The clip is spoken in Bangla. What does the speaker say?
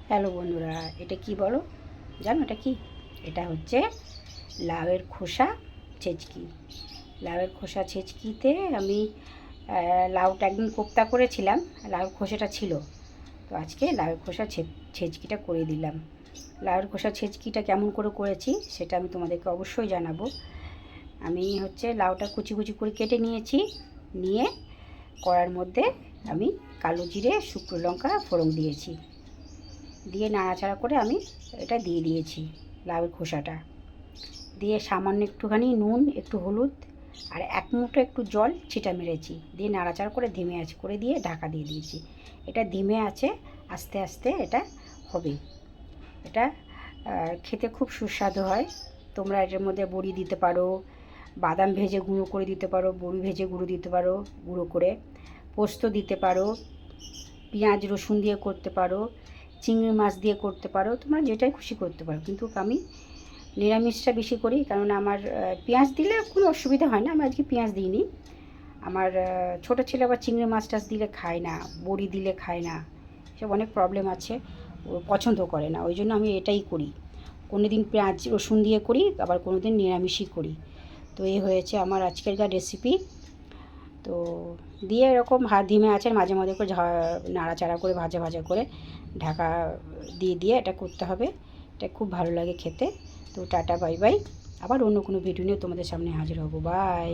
হ্যালো বন্ধুরা, এটা কি বলো? জানো এটা কি? এটা হচ্ছে লাউয়ের খোসা ছেঁচকি। লাউয়ের খোসা ছেঁচকিতে আমি লাউটা একদিন কোপ্তা করেছিলাম, লাউয়ের খোসাটা ছিল। তো আজকে লাউয়ের খোসা ছেঁচকিটা করে দিলাম। লাউয়ের খোসা ছেঁচকিটা কেমন করে করেছি সেটা আমি তোমাদেরকে অবশ্যই জানাবো। আমি হচ্ছে লাউটা কুচি কুচি করে কেটে নিয়েছি, নিয়ে কড়ার মধ্যে আমি কালো জিরে, শুকনো লঙ্কা ফোড়ন দিয়েছি, দিয়ে নাড়াচাড়া করে আমি এটা দিয়ে দিয়েছি লাউয়ের খোসাটা। দিয়ে সামান্য একটুখানি নুন, একটু হলুদ আর এক মুঠো একটু জল ছিটা মেরেছি, দিয়ে নাড়াচাড়া করে ধিমে আঁচ করে দিয়ে ঢাকা দিয়ে দিয়েছি। এটা ধিমে আছে, আস্তে আস্তে এটা হবে। এটা খেতে খুব সুস্বাদু হয়। তোমরা এটার মধ্যে বড়ি দিতে পারো, বাদাম ভেজে গুঁড়ো করে দিতে পারো, বড়ি ভেজে গুঁড়ো দিতে পারো গুঁড়ো করে, পোস্ত দিতে পারো, পেঁয়াজ রসুন দিয়ে করতে পারো, চিংড়ি মাছ দিয়ে করতে পারো, তোমরা যেটাই খুশি করতে পারো। কিন্তু আমি নিরামিষটা বেশি করি, কারণ আমার পেঁয়াজ দিলে কোনো অসুবিধা হয় না। আমি আজকে পেঁয়াজ দিইনি। আমার ছোটো ছেলে আবার চিংড়ি মাছ টাছ দিলে খায় না, বড়ি দিলে খায় না, সব অনেক প্রবলেম আছে, ও পছন্দ করে না। ওই জন্য আমি এটাই করি। কোনো দিন পেঁয়াজ রসুন দিয়ে করি, আবার কোনো দিন নিরামিষই করি। তো এই হয়েছে আমার আজকেরকার রেসিপি। তো দিয়ে এরকম ধিমে আঁচে মাঝে মাঝে করে নাড়াচাড়া করে ভাজা ভাজা করে ঢাকা দিয়ে দিয়ে এটা করতে হবে। এটা খুব ভালো লাগে খেতে। তো টাটা, বাই বাই। আবার অন্য কোনো ভিডিও নিয়ে তোমাদের সামনে হাজির হব। বাই।